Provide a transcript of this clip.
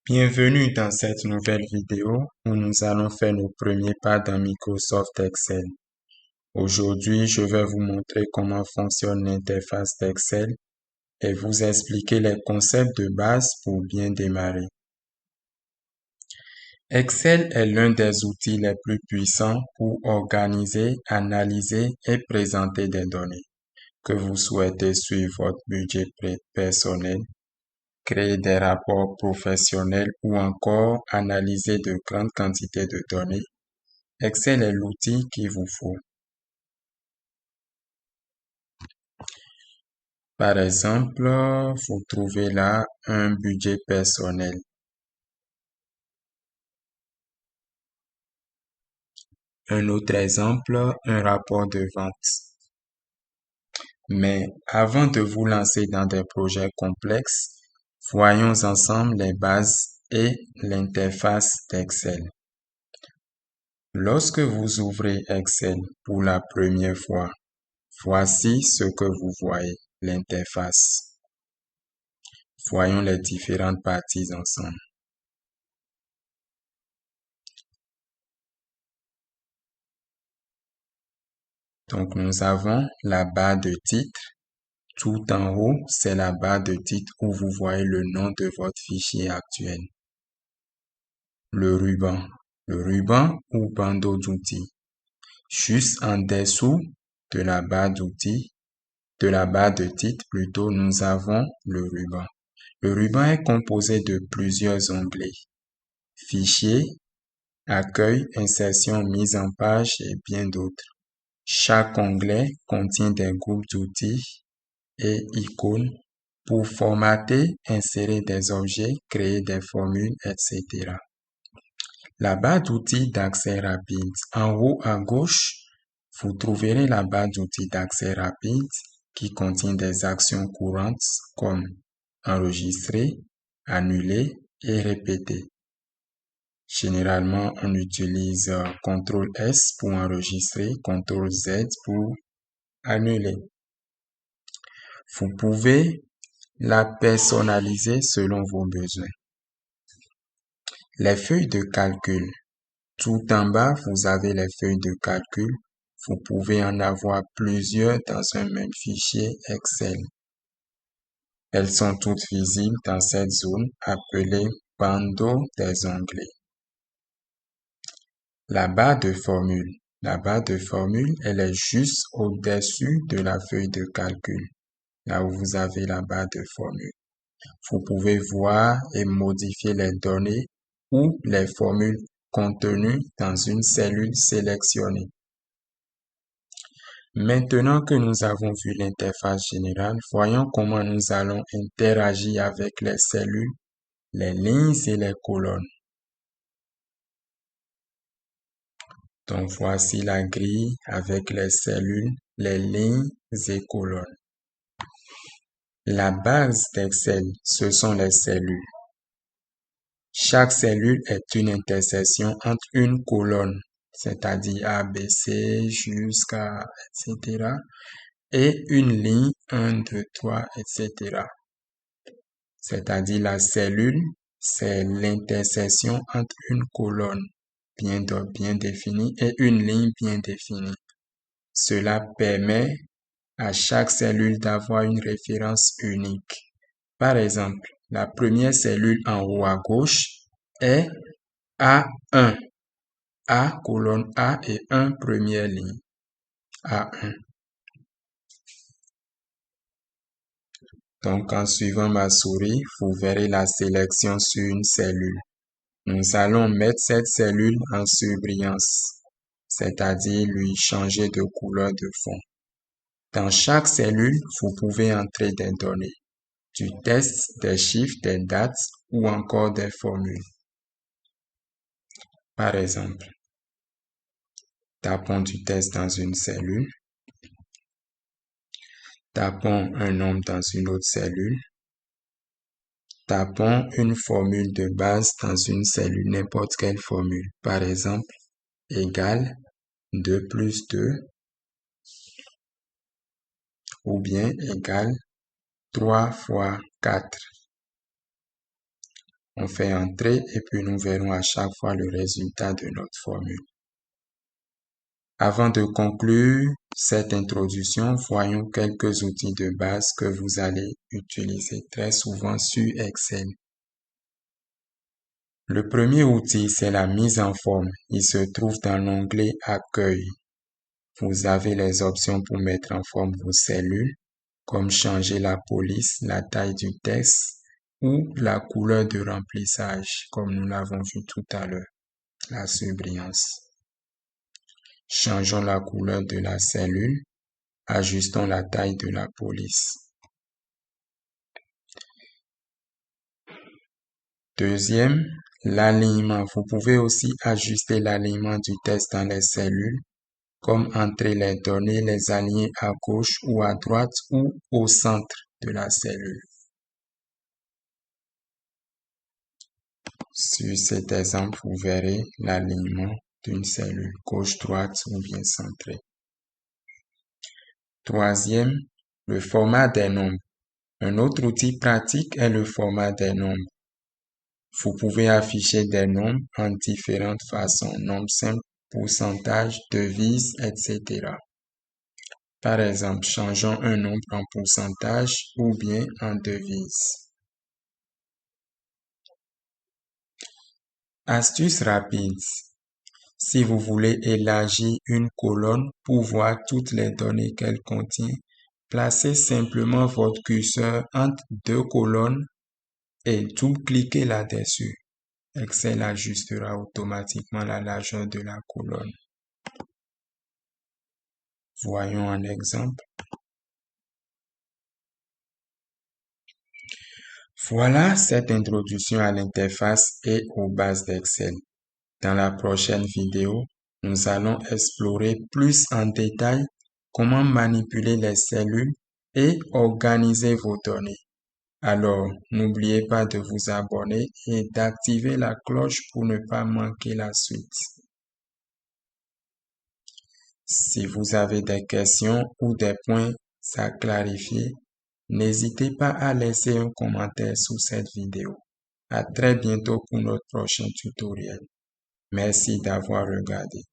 Bienvenue dans cette nouvelle vidéo où nous allons faire nos premiers pas dans Microsoft Excel. Aujourd'hui, je vais vous montrer comment fonctionne l'interface d'Excel et vous expliquer les concepts de base pour bien démarrer. Excel est l'un des outils les plus puissants pour organiser, analyser et présenter des données. Que vous souhaitez suivre votre budget personnel, créer des rapports professionnels ou encore analyser de grandes quantités de données, Excel est l'outil qu'il vous faut. Par exemple, vous trouvez là un budget personnel. Un autre exemple, un rapport de vente. Mais avant de vous lancer dans des projets complexes, voyons ensemble les bases et l'interface d'Excel. Lorsque vous ouvrez Excel pour la première fois, voici ce que vous voyez, l'interface. Voyons les différentes parties ensemble. Donc, nous avons la barre de titre. Tout en haut, c'est la barre de titre où vous voyez le nom de votre fichier actuel. Le ruban ou bandeau d'outils. Juste en dessous de la barre d'outils, de la barre de titre plutôt, nous avons le ruban. Le ruban est composé de plusieurs onglets. Fichier, accueil, insertion, mise en page et bien d'autres. Chaque onglet contient des groupes d'outils et icônes pour formater, insérer des objets, créer des formules, etc. La barre d'outils d'accès rapide. En haut à gauche, vous trouverez la barre d'outils d'accès rapide qui contient des actions courantes comme enregistrer, annuler et répéter. Généralement, on utilise CTRL-S pour enregistrer, CTRL-Z pour annuler. Vous pouvez la personnaliser selon vos besoins. Les feuilles de calcul. Tout en bas, vous avez les feuilles de calcul. Vous pouvez en avoir plusieurs dans un même fichier Excel. Elles sont toutes visibles dans cette zone appelée bandeau des onglets. La barre de formule. La barre de formule, elle est juste au-dessus de la feuille de calcul, là où vous avez la barre de formule. Vous pouvez voir et modifier les données ou les formules contenues dans une cellule sélectionnée. Maintenant que nous avons vu l'interface générale, voyons comment nous allons interagir avec les cellules, les lignes et les colonnes. Donc, voici la grille avec les cellules, les lignes et colonnes. La base d'Excel, ce sont les cellules. Chaque cellule est une intersection entre une colonne, c'est-à-dire A, B, C, jusqu'à, etc., et une ligne 1, 2, 3, etc. C'est-à-dire la cellule, c'est l'intersection entre une colonne bien définie et une ligne bien définie. Cela permet à chaque cellule d'avoir une référence unique. Par exemple, la première cellule en haut à gauche est A1. A, colonne A et 1, première ligne. A1. Donc, en suivant ma souris, vous verrez la sélection sur une cellule. Nous allons mettre cette cellule en surbrillance, c'est-à-dire lui changer de couleur de fond. Dans chaque cellule, vous pouvez entrer des données, du texte, des chiffres, des dates ou encore des formules. Par exemple, tapons du texte dans une cellule, tapons un nombre dans une autre cellule, tapons une formule de base dans une cellule, n'importe quelle formule. Par exemple, égale 2 plus 2 ou bien égale 3 fois 4. On fait entrer et puis nous verrons à chaque fois le résultat de notre formule. Avant de conclure cette introduction, voyons quelques outils de base que vous allez utiliser très souvent sur Excel. Le premier outil, c'est la mise en forme. Il se trouve dans l'onglet Accueil. Vous avez les options pour mettre en forme vos cellules, comme changer la police, la taille du texte ou la couleur de remplissage, comme nous l'avons vu tout à l'heure, la surbrillance. Changeons la couleur de la cellule, ajustons la taille de la police. Deuxième, l'alignement. Vous pouvez aussi ajuster l'alignement du texte dans les cellules, comme entrer les données, les aligner à gauche ou à droite ou au centre de la cellule. Sur cet exemple, vous verrez l'alignement d'une cellule gauche-droite ou bien centrée. Troisième, le format des nombres. Un autre outil pratique est le format des nombres. Vous pouvez afficher des nombres en différentes façons, nombres simples, pourcentage, devise, etc. Par exemple, changeons un nombre en pourcentage ou bien en devise. Astuce rapide. Si vous voulez élargir une colonne pour voir toutes les données qu'elle contient, placez simplement votre curseur entre deux colonnes et double-cliquez là-dessus. Excel ajustera automatiquement la largeur de la colonne. Voyons un exemple. Voilà cette introduction à l'interface et aux bases d'Excel. Dans la prochaine vidéo, nous allons explorer plus en détail comment manipuler les cellules et organiser vos données. Alors, n'oubliez pas de vous abonner et d'activer la cloche pour ne pas manquer la suite. Si vous avez des questions ou des points à clarifier, n'hésitez pas à laisser un commentaire sous cette vidéo. À très bientôt pour notre prochain tutoriel. Merci d'avoir regardé.